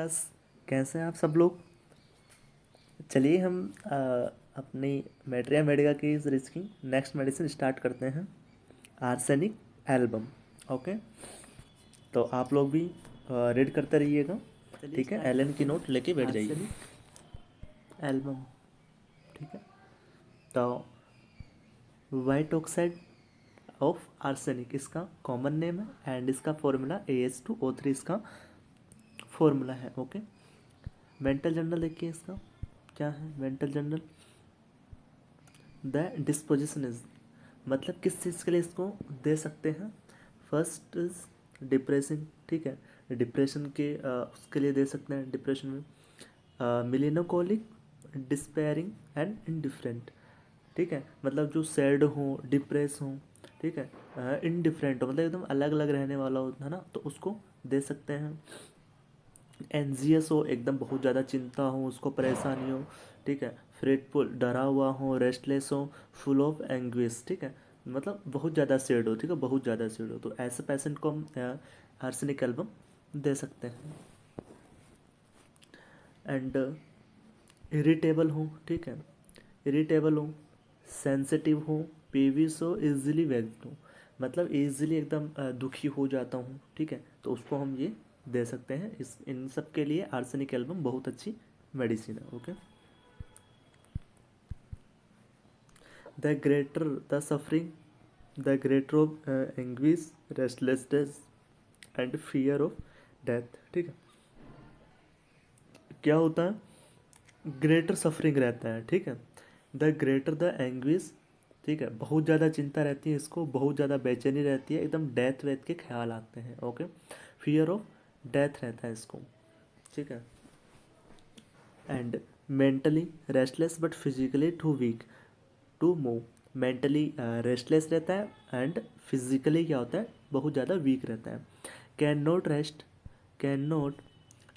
Class. कैसे हैं आप सब लोग। चलिए हम अपनी मेट्रिया मेडिका की सीरीज की नेक्स्ट मेडिसिन स्टार्ट करते हैं, आर्सेनिक एल्बम। ओके, तो आप लोग भी रीड करते रहिएगा। ठीक है, एलन की नोट लेके बैठ जाइए। आर्सेनिक एल्बम, ठीक है। तो वाइट ऑक्साइड ऑफ आर्सेनिक इसका कॉमन नेम है एंड इसका फॉर्मूला AS2O3 इसका फॉर्मूला है। ओके, मेंटल जनरल देखिए इसका क्या है। Mental general, the disposition is, मतलब किस चीज़ के लिए इसको दे सकते हैं। फर्स्ट इज डिप्रेसिंग, ठीक है, डिप्रेशन के उसके लिए दे सकते हैं डिप्रेशन में। मिलेनोकोलिक, डिस्पेयरिंग एंड इनडिफरेंट, ठीक है, मतलब जो सैड हो, डिप्रेस हो, ठीक है, इनडिफरेंट हो, मतलब एकदम अलग अलग रहने वाला हो, है ना, तो उसको दे सकते हैं। एनजियस हो, एकदम बहुत ज़्यादा चिंता हो, उसको परेशानी हो, ठीक है, फ्रेटफुल, डरा हुआ हो, रेस्टलेस हो, फुल ऑफ एंग्विश, ठीक है, मतलब बहुत ज़्यादा सैड हो, ठीक है, बहुत ज़्यादा सैड हो, तो ऐसे पेशेंट को हम आर्सेनिक एल्बम दे सकते हैं। एंड इरिटेबल हो, ठीक है, इरिटेबल हो, सेंसिटिव हो, पेविस हो, इजीली वेक्स्ड हो, मतलब इजीली एकदम दुखी हो जाता हूँ, ठीक है, तो उसको हम ये दे सकते हैं। इस इन सब के लिए आर्सेनिक एल्बम बहुत अच्छी मेडिसिन है। Okay, the greater the suffering, the greater of anguish, restlessness and fear of death, ठीक है। क्या होता है, ग्रेटर सफरिंग रहता है, ठीक है, द ग्रेटर द एंग्विश, ठीक है, बहुत ज़्यादा चिंता रहती है इसको, बहुत ज़्यादा बेचैनी रहती है, एकदम डेथ वेथ के ख्याल आते हैं। ओके, फियर ऑफ डेथ रहता है इसको, ठीक है। And mentally restless but physically too weak to move, mentally restless रहता है एंड फिजिकली क्या होता है, बहुत ज़्यादा वीक रहता है। Can not rest, can not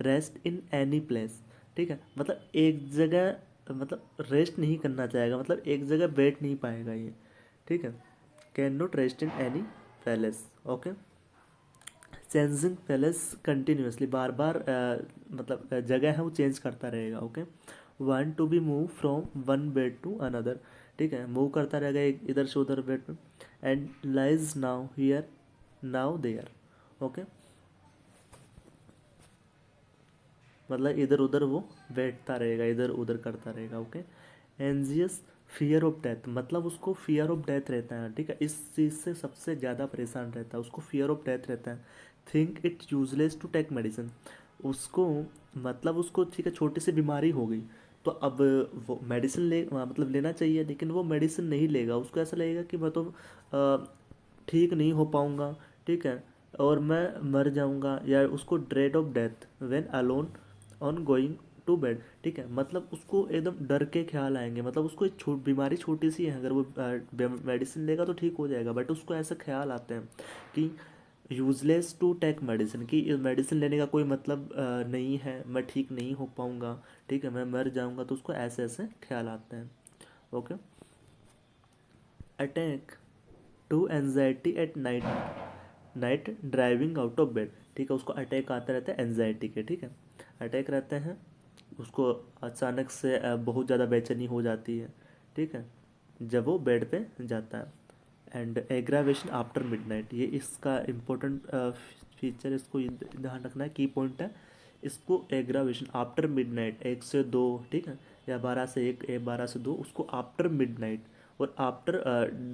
rest in any place, ठीक है, मतलब एक जगह, मतलब रेस्ट नहीं करना चाहेगा, मतलब एक जगह बैठ नहीं पाएगा ये, ठीक है। Can not rest in any palace. Okay, changing palace continuously, बार बार मतलब जगह है वो चेंज करता रहेगा। Okay, want to be move from one bed to another, ठीक है, मूव करता रहेगा एक इधर से उधर बेड में। And lies now here now there, okay, मतलब इधर उधर वो बैठता रहेगा, इधर उधर करता रहेगा। Okay, anxious, fear of death, मतलब उसको फियर ऑफ डेथ रहता है, ठीक है, इस चीज़ से सबसे ज़्यादा परेशान रहता है, उसको फियर ऑफ डेथ रहता है। Think it useless to take medicine, उसको, मतलब उसको, ठीक है, छोटी सी बीमारी हो गई तो अब वो मेडिसिन ले, मतलब लेना चाहिए, लेकिन वो मेडिसिन नहीं लेगा, उसको ऐसा लगेगा कि मैं तो ठीक नहीं हो पाऊँगा, ठीक है, और मैं मर जाऊँगा, या उसको dread of death when alone on going to bed, ठीक है, मतलब उसको एकदम डर के ख्याल आएंगे, मतलब उसको एक बीमारी छोटी सी है, अगर वो मेडिसिन लेगा तो ठीक हो जाएगा, बट उसको ऐसे ख्याल आते हैं कि यूजलेस टू टेक मेडिसिन, कि मेडिसिन लेने का कोई मतलब नहीं है, मैं ठीक नहीं हो पाऊँगा, ठीक है, मैं मर जाऊँगा, तो उसको ऐसे ऐसे ख्याल आते हैं। Okay, attack to anxiety at night, night driving out of bed, ठीक है, उसको अटैक आता रहता है एनजाइटी के, ठीक है, अटैक रहते हैं, उसको अचानक से बहुत ज़्यादा बेचैनी हो जाती है, ठीक है, जब वो बेड पे जाता है। एंड एग्रावेशन आफ्टर मिडनाइट, ये इसका इम्पोर्टेंट फीचर, इसको ध्यान रखना है, की पॉइंट है, इसको एग्रावेशन आफ्टर मिडनाइट, 1 से 2, ठीक है, या 12 से 1, 12 से 2, उसको आफ्टर मिडनाइट, और आफ्टर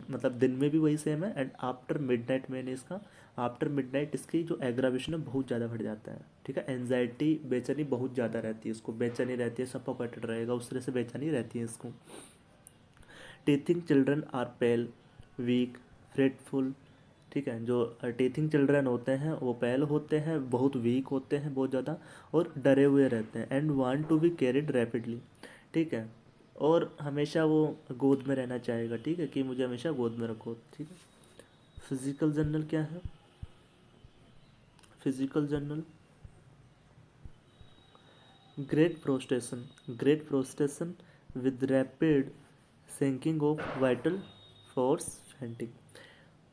मतलब दिन में भी वही सेम है, एंड आफ्टर मिडनाइट में इसका, आफ्टर मिडनाइट इसकी जो एग्रावेशन है बहुत ज़्यादा बढ़ जाता है, ठीक है, एनजाइटी, बेचैनी बहुत ज़्यादा रहती है, इसको बेचैनी रहती है, सफोकेटेड रहेगा, उस तरह से बेचैनी रहती है इसको। Teething children are pale, weak, fretful, ठीक है, जो टीथिंग चिल्ड्रन होते हैं वो पेल होते हैं, बहुत वीक होते हैं, बहुत ज़्यादा, और डरे हुए रहते हैं। And want to be carried rapidly, ठीक है, और हमेशा वो गोद में रहना चाहेगा, ठीक है, कि मुझे हमेशा गोद में रखो, ठीक है। फिजिकल जर्नल क्या है, physical journal, great prostration, great prostration with rapid sinking of vital force, frantic,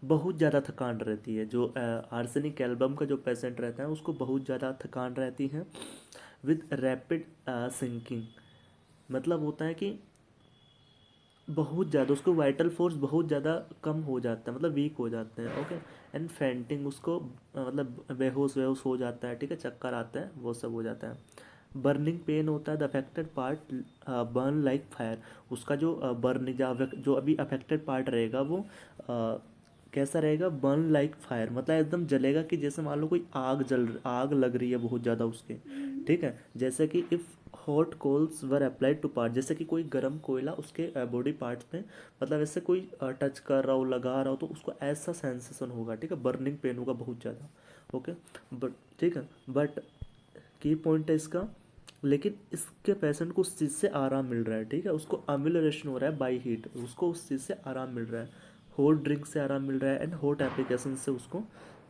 बहुत ज़्यादा थकान रहती है, जो आर्सेनिक एल्बम का जो पेशेंट रहता है उसको बहुत ज़्यादा थकान रहती है, विद रैपिड सिंकिंग, मतलब होता है कि बहुत ज़्यादा उसको वाइटल फोर्स बहुत ज़्यादा कम हो जाता है, मतलब वीक हो जाते हैं। ओके। एंड फेंटिंग, उसको मतलब बेहोश वेहोश हो जाता है, ठीक है, चक्कर आते हैं, वो सब हो जाता है। बर्निंग पेन होता है, the affected part burn like fire, उसका जो बर्न जो अभी अफेक्टेड पार्ट रहेगा वो कैसा रहेगा, बर्न लाइक फायर, मतलब एकदम जलेगा कि जैसे मान लो कोई आग लग रही है बहुत ज़्यादा उसके, ठीक है। जैसे कि if hot coals were applied to part, जैसे कि कोई गर्म कोयला उसके बॉडी पार्ट्स में, मतलब ऐसे कोई टच कर रहा हो, लगा रहा हो, तो उसको ऐसा सेंसेशन होगा, ठीक है, बर्निंग पेन होगा बहुत ज़्यादा। ओके। बट ठीक है, बट की पॉइंट है इसका, लेकिन इसके पेशेंट को उस चीज़ से आराम मिल रहा है, ठीक है, उसको अम्यूलरेशन हो रहा है बाई हीट, उसको उस चीज़ से आराम मिल रहा है, हॉट ड्रिंक से आराम मिल रहा है एंड हॉट एप्लीकेशन से उसको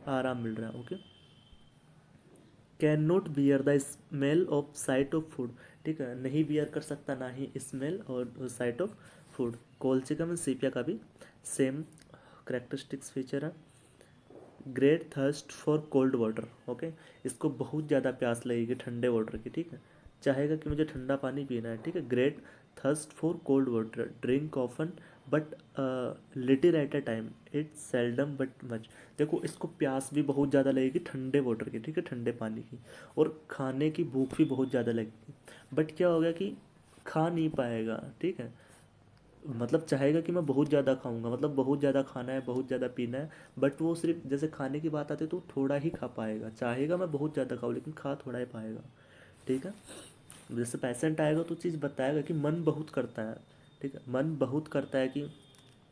आराम मिल रहा है। Okay. Can not bear the smell of sight of food, ठीक है, नहीं बियर कर सकता ना ही स्मेल और sight of food. Colchicum sepia का भी सेम करेक्टरिस्टिक्स फीचर है। Great thirst for cold water, okay, इसको बहुत ज़्यादा प्यास लगेगी ठंडे वाटर की, ठीक है, चाहेगा कि मुझे ठंडा पानी पीना है, ठीक है। Great thirst for cold water, drink often but little at a time, it's seldom but much, देखो इसको प्यास भी बहुत ज़्यादा लगेगी ठंडे वाटर की, ठीक है, ठंडे पानी की, और खाने की भूख भी बहुत ज़्यादा लगेगी, बट क्या होगा कि खा नहीं पाएगा, ठीक है, मतलब चाहेगा कि मैं बहुत ज़्यादा खाऊंगा, मतलब बहुत ज़्यादा खाना है, बहुत ज़्यादा पीना है, बट वो सिर्फ जैसे खाने की बात आती है तो थोड़ा ही खा पाएगा, चाहेगा मैं बहुत ज़्यादा खाऊँ लेकिन खा थोड़ा ही पाएगा, ठीक है। जैसे पेशेंट आएगा तो चीज़ बताएगा कि मन बहुत करता है, ठीक है, मन बहुत करता है कि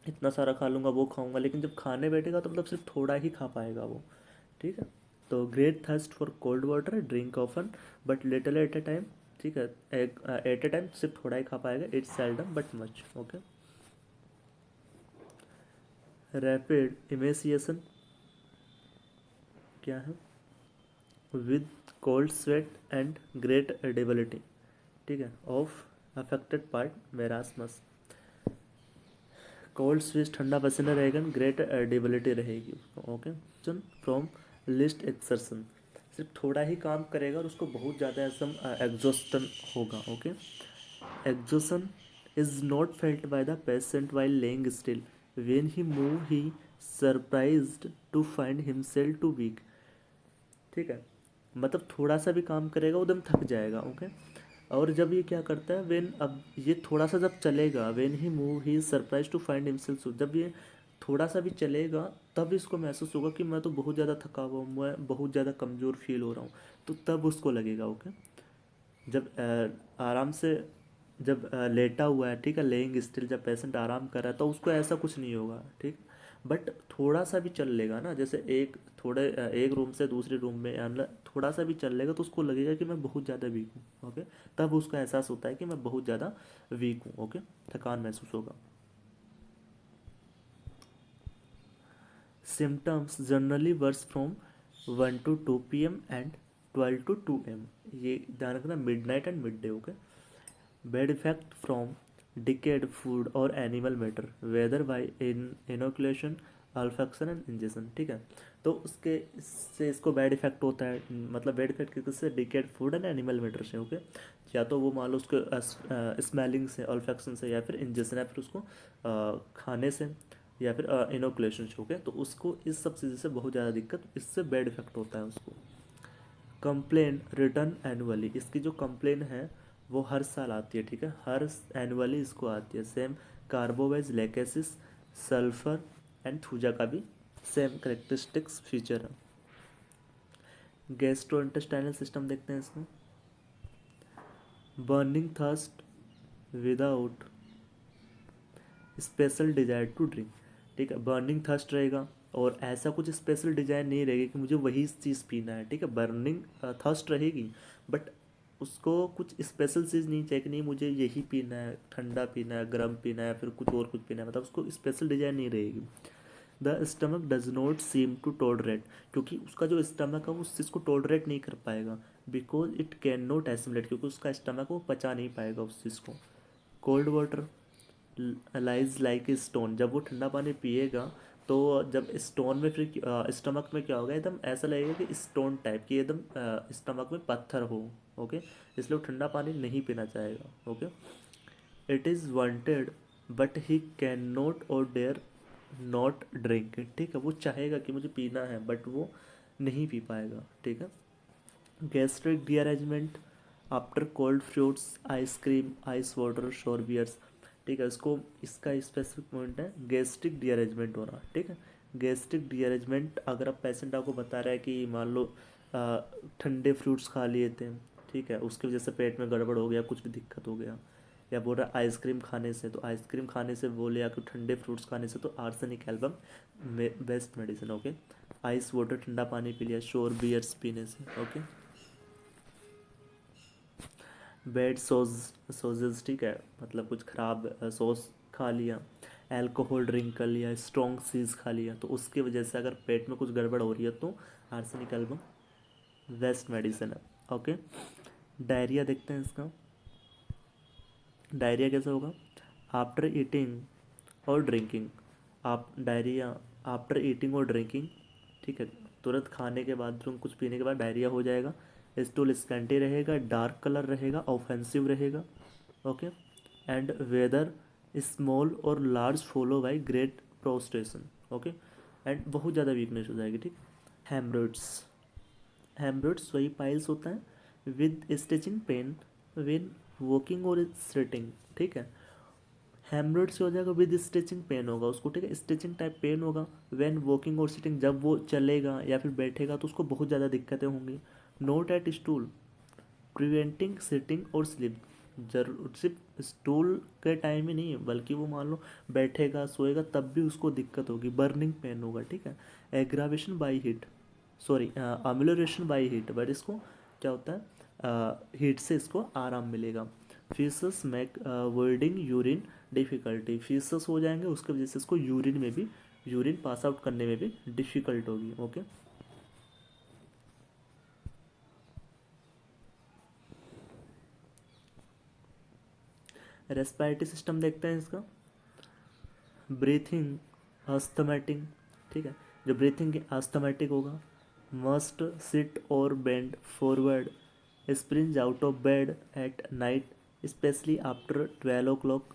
इतना सारा खा लूँगा, वो खाऊंगा, लेकिन जब खाने बैठेगा तो मतलब सिर्फ थोड़ा ही खा पाएगा वो, ठीक है। तो great thirst for cold water, drink often but little at a time, ठीक है, एट ए टाइम सिर्फ थोड़ा ही खा पाएगा, it's seldom but much. Okay. Rapid emaciation क्या है, with cold sweat and great debility, ठीक है, of affected part marasmus, cold sweat ठंडा पसीना रहेगा, ग्रेट एडिबिलिटी रहेगी उसको। ओके। फ्रॉम लिस्ट एक्सर्सन, सिर्फ थोड़ा ही काम करेगा और उसको बहुत ज़्यादा ऐसा एग्जॉस्टन होगा। Okay. Exhaustion is not felt by the patient while laying still, when he move he surprised to find himself too weak, ठीक है, मतलब थोड़ा सा भी काम करेगा वो एकदम थक जाएगा। ओके। और जब ये क्या करता है, वेन, अब ये थोड़ा सा जब चलेगा, when he move he surprise to find himself, जब ये थोड़ा सा भी चलेगा तब इसको महसूस होगा कि मैं तो बहुत ज़्यादा थका हुआ हूँ, मैं बहुत ज़्यादा कमज़ोर फील हो रहा हूँ, तो तब उसको लगेगा। ओके। जब आराम से, जब लेटा हुआ है, ठीक है, लेइंग स्टिल, जब पेशेंट आराम कर रहा है तो उसको ऐसा कुछ नहीं होगा, ठीक, बट थोड़ा सा भी चल लेगा ना, जैसे एक रूम से दूसरे रूम में, मतलब थोड़ा सा भी चल लेगा तो उसको लगेगा कि मैं बहुत ज़्यादा वीक हूँ। ओके। तब उसको एहसास होता है कि मैं बहुत ज़्यादा वीक हूँ। ओके। थकान महसूस होगा। Symptoms generally worse from 1 to 2 p.m. And 12 to 2 a.m., ये ध्यान रखना, midnight and midday. Okay. Bad effect from decayed food और animal matter, whether by inoculation, olfaction and injection, ठीक है, तो उसके इससे इसको बैड इफेक्ट होता है, मतलब बैड इफेक्ट किससे, decade food and animal matter से। ओके। या तो वो मान लो उसको स्मेलिंग से, अल्फेक्शन से, या फिर इंजेक्शन, या फिर उसको खाने से, या फिर इनोकुलेशन से। ओके। तो उसको इस सब चीज़ों से बहुत ज़्यादा दिक्कत, इससे बैड इफेक्ट होता है उसको। कंप्लेन रिटर्न एनुअली, इसकी जो कंप्लेन है वो हर साल आती है, ठीक है, हर एनुअली इसको आती है। Same carbo veg, lachesis, sulphur and thuja का भी सेम करेक्टरिस्टिक्स फीचर है। गैस्ट्रो इंटेस्टाइनल सिस्टम देखते हैं इसमें। Burning thirst without special desire to drink, ठीक है, बर्निंग थर्स्ट रहेगा और ऐसा कुछ स्पेशल डिजायर नहीं रहेगी कि मुझे वही चीज़ पीना है, ठीक है, बर्निंग थर्स्ट रहेगी, बट उसको कुछ स्पेशल चीज़ नहीं चाहिए कि नहीं मुझे यही पीना है, ठंडा पीना है, गर्म पीना है, फिर कुछ और कुछ पीना है, मतलब उसको स्पेशल डिजायर नहीं रहेगी। The stomach does not seem to tolerate, क्योंकि उसका जो स्टमक है वो उस चीज़ को टॉलरेट नहीं कर पाएगा, because it can not assimilate, क्योंकि उसका स्टमक वो पचा नहीं पाएगा उस चीज़ को। Cold water lies like a stone, जब वो ठंडा पानी पिएगा तो जब स्टोन में फिर स्टमक में क्या होगा, एकदम ऐसा लगेगा कि स्टोन टाइप की, एकदम स्टमक में पत्थर हो, ओके, इसलिए वो ठंडा पानी नहीं पीना चाहेगा। Okay, it is wanted but he can not और डेयर नॉट ड्रिंक इट। ठीक है, वो चाहेगा कि मुझे पीना है बट वो नहीं पी पाएगा। ठीक है, gastric derangement after cold fruits, ice cream, ice water, sour beers. ठीक है, इसको इसका स्पेसिफिक पॉइंट है गैस्ट्रिक डीअरेंजमेंट हो रहा। ठीक है, गैस्ट्रिक डीअरेंजमेंट अगर आप पेशेंट आपको बता रहा है कि मान लो ठंडे फ्रूट्स खा लिए थे, ठीक है, उसकी वजह से पेट में गड़बड़ हो गया, कुछ भी दिक्कत हो गया, या बोल रहा है आइसक्रीम खाने से, तो आइसक्रीम खाने से बोले या फिर ठंडे फ्रूट्स खाने से, तो arsenic album best medicine. Okay, ice water ठंडा पानी पी लिया, शोर बियर्स पीने से। ओके, बैड सोजेस, ठीक है, मतलब कुछ ख़राब सॉस खा लिया, अल्कोहल ड्रिंक कर लिया, स्ट्रॉन्ग चीज़ खा लिया, तो उसकी वजह से अगर पेट में कुछ गड़बड़ हो रही है तो आर्सेनिक एल्बम बेस्ट मेडिसिन है। ओके, डायरिया देखते हैं इसका। डायरिया कैसे होगा? आफ्टर ईटिंग और ड्रिंकिंग। आप डायरिया आफ्टर ईटिंग और ड्रिंकिंग, ठीक है, तुरंत खाने के बाद, तुरंत कुछ पीने के बाद डायरिया हो जाएगा। स्टूल स्कैंटी रहेगा, डार्क कलर रहेगा, ऑफेंसिव रहेगा। ओके, एंड वेदर स्मॉल और large follow by great prostration. Okay, and बहुत ज़्यादा वीकनेस हो जाएगी। ठीक, हेमरोइड्स। हेमरोइड्स वही पाइल्स होता है with stitching pain win walking और सिटिंग। ठीक है, हेमरोइड से हो जाएगा विद स्टिचिंग पेन होगा उसको। ठीक है, स्टिचिंग टाइप पेन होगा व्हेन वॉकिंग और सिटिंग, जब वो चलेगा या फिर बैठेगा तो उसको बहुत ज़्यादा दिक्कतें होंगी। Not at stool preventing sitting और स्लिप। जरूर सिर्फ स्टूल के टाइम ही नहीं है, बल्कि वो मान लो बैठेगा सोएगा तब भी उसको दिक्कत होगी, बर्निंग पेन होगा। ठीक है, aggravation by heat, sorry amelioration by heat, but इसको क्या होता है, हीट से इसको आराम मिलेगा। Faeces make voiding urine difficulty, faeces हो जाएंगे उसकी वजह से इसको यूरिन में भी, यूरिन पास आउट करने में भी डिफ़िकल्ट होगी। ओके, रेस्पिरेटरी सिस्टम देखते हैं इसका। ब्रीथिंग अस्थमेटिक, ठीक है, जो ब्रीथिंग अस्थमेटिक होगा। मस्ट सिट और bend forward, springs out of bed at night specially after 12 o'clock,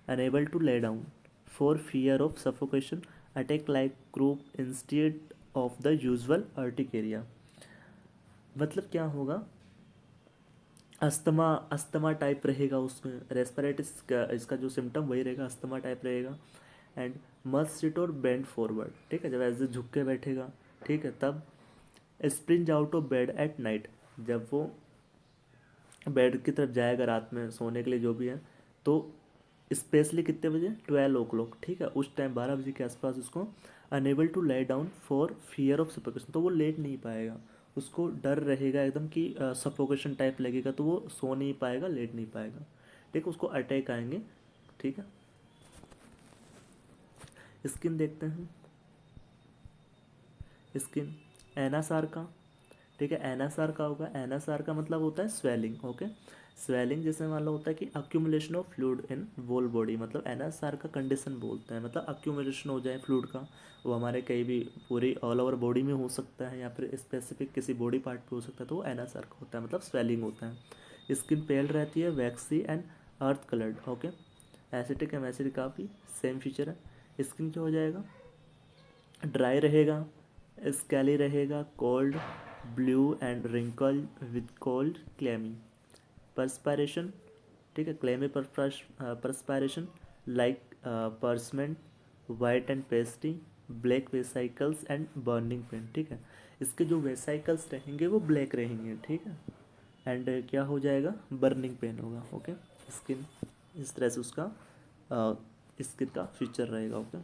unable to lay down for fear of suffocation, attack like croup instead of the usual urticaria. मतलब क्या होगा, asthma, asthma type रहेगा उसमें, रेस्पिरेटिस का इसका जो symptom वही रहेगा, अस्थमा टाइप रहेगा। एंड मस्ट सिट और बेंड फॉरवर्ड, ठीक है, जब ऐसे झुक के बैठेगा, ठीक है, तब Spinz out of bed at night, जब वो बेड की तरफ जाएगा रात में सोने के लिए जो भी है, तो स्पेशली कितने बजे, 12 o'clock, ठीक है, उस टाइम 12 बजे के आसपास उसको unable to lie down for fear of suffocation, तो वो लेट नहीं पाएगा, उसको डर रहेगा एकदम कि सफोकेशन टाइप लगेगा, तो वो सो नहीं पाएगा, लेट नहीं पाएगा। ठीक है, उसको अटैक आएंगे। ठीक है, स्किन देखते हैं। स्किन एनासार का, ठीक है, एनासार का होगा, एनासार का मतलब होता है स्वेलिंग। ओके, स्वेलिंग जैसे मान लो होता है कि accumulation of fluid in whole body, मतलब एनासार का कंडीशन बोलते हैं, मतलब अक्यूमुलेशन हो जाए फ्लूइड का, वो हमारे कहीं भी पूरी ऑल ओवर बॉडी में हो सकता है या फिर स्पेसिफिक किसी बॉडी पार्ट पे हो सकता है, तो वो एनासार का होता है, मतलब स्वेलिंग होता है। स्किन पेल रहती है, waxy and earth coloured. Okay, acetic acid काफ़ी सेम फीचर है। स्किन क्या हो जाएगा, ड्राई रहेगा, स्कैली रहेगा, cold blue and wrinkle with cold clammy perspiration, ठीक है, clammy perspiration like parchment, white and pasty, black vesicles and burning pain. ठीक है, इसके जो वेसाइकल्स रहेंगे वो ब्लैक रहेंगे। ठीक है, एंड क्या हो जाएगा, बर्निंग पेन होगा। ओके, स्किन इस तरह से उसका स्किन का फीचर रहेगा। ओके,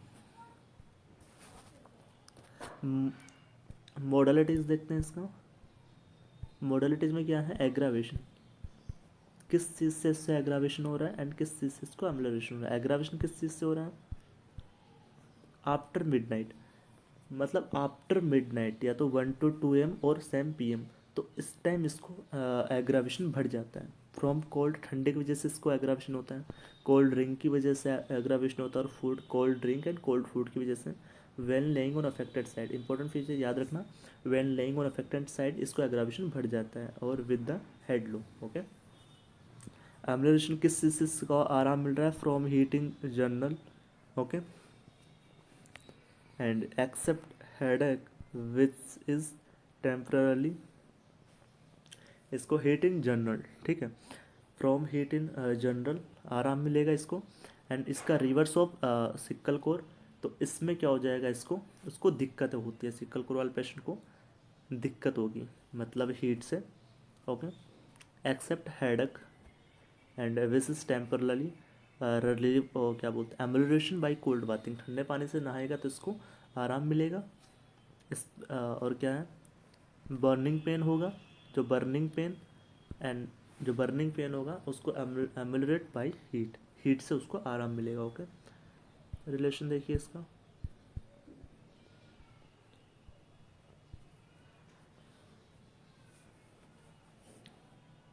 मॉडलिटीज़ देखते हैं इसका। मॉडलिटीज़ में क्या है, एग्रावेशन, किस चीज़ से इससे एग्रावेशन हो रहा है एंड किस चीज़ से इसको एम्बलरेशन हो रहा है। एग्रावेशन किस चीज़ से हो रहा है, आफ्टर मिडनाइट, मतलब आफ्टर मिडनाइट या तो 1 to 2 AM और सेम PM, तो इस टाइम इसको एग्रावेशन बढ़ जाता है। फ्रॉम कोल्ड, ठंडे की वजह से इसको एग्रावेशन होता है, कोल्ड ड्रिंक की वजह से एग्रावेशन होता है, और food, cold drink and cold food की वजह से when lying on affected side, important feature याद रखना, when lying on affected side इसको एग्रावेशन बढ़ जाता है और with the head low. Okay, ambulation किस चीज़ से इसको आराम मिल रहा है, from heating general. Okay, and except headache which is temporarily, इसको हीटिंग जनरल, ठीक है, फ्रॉम हीटिंग जनरल आराम मिलेगा इसको। एंड इसका रिवर्स ऑफ सिक्कल कोर, तो इसमें क्या हो जाएगा, इसको उसको दिक्कत होती है, सिक्कल कोर वाले पेशेंट को दिक्कत होगी, मतलब हीट से। Okay, except headache and which is temporarily relieve, क्या बोलते हैं, एम्बुलेशन बाई कोल्ड बाथिंग, ठंडे पानी से नहाएगा तो इसको आराम मिलेगा। इस और क्या है, बर्निंग पेन होगा, जो बर्निंग पेन, एंड जो बर्निंग पेन होगा उसको एम्बुलेट बाई हीट, हीट से उसको आराम मिलेगा। ओके, रिलेशन देखिए इसका,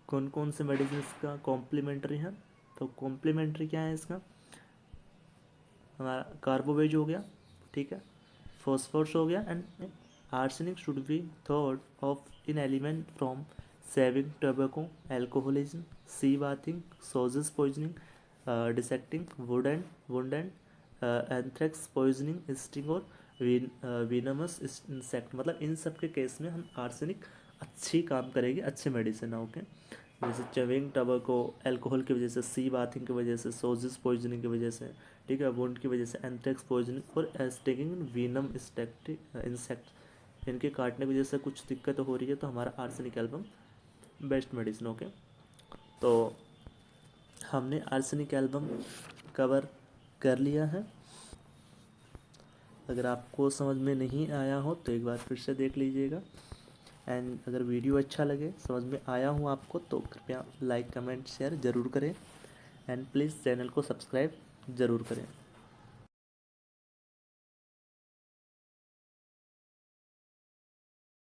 कौन कौन से मेडिसिन का कॉम्प्लीमेंट्री है, तो कॉम्प्लीमेंट्री क्या है इसका, हमारा कार्बोवेज हो गया, ठीक है, फॉस्फोरस हो गया, and arsenic should be thought of in ailment from chewing tobacco, alcoholism, sea bathing, sausage poisoning, dissecting wound and anthrax poisoning, sting और विनमस इंसेक्ट, मतलब इन सब के केस में हम आर्सेनिक अच्छी काम करेगी, अच्छी मेडिसिन है। ओके, जैसे चविंग टबैको अल्कोहल की वजह से, सी बाथिंग की वजह से, सोजिस पॉइजनिंग की वजह से, ठीक है, वुंड की वजह से, एंथ्रेक्स पॉइजनिंग और स्टिंगिंग वीनम इंसेक्ट, इनके काटने की वजह से कुछ दिक्कत हो रही है तो हमारा arsenic album best medicine. Okay, तो हमने आर्सेनिक एल्बम कवर कर लिया है। अगर आपको समझ में नहीं आया हो तो एक बार फिर से देख लीजिएगा, एंड अगर वीडियो अच्छा लगे, समझ में आया हो आपको, तो कृपया लाइक कमेंट शेयर ज़रूर करें, एंड प्लीज़ चैनल को सब्सक्राइब ज़रूर करें।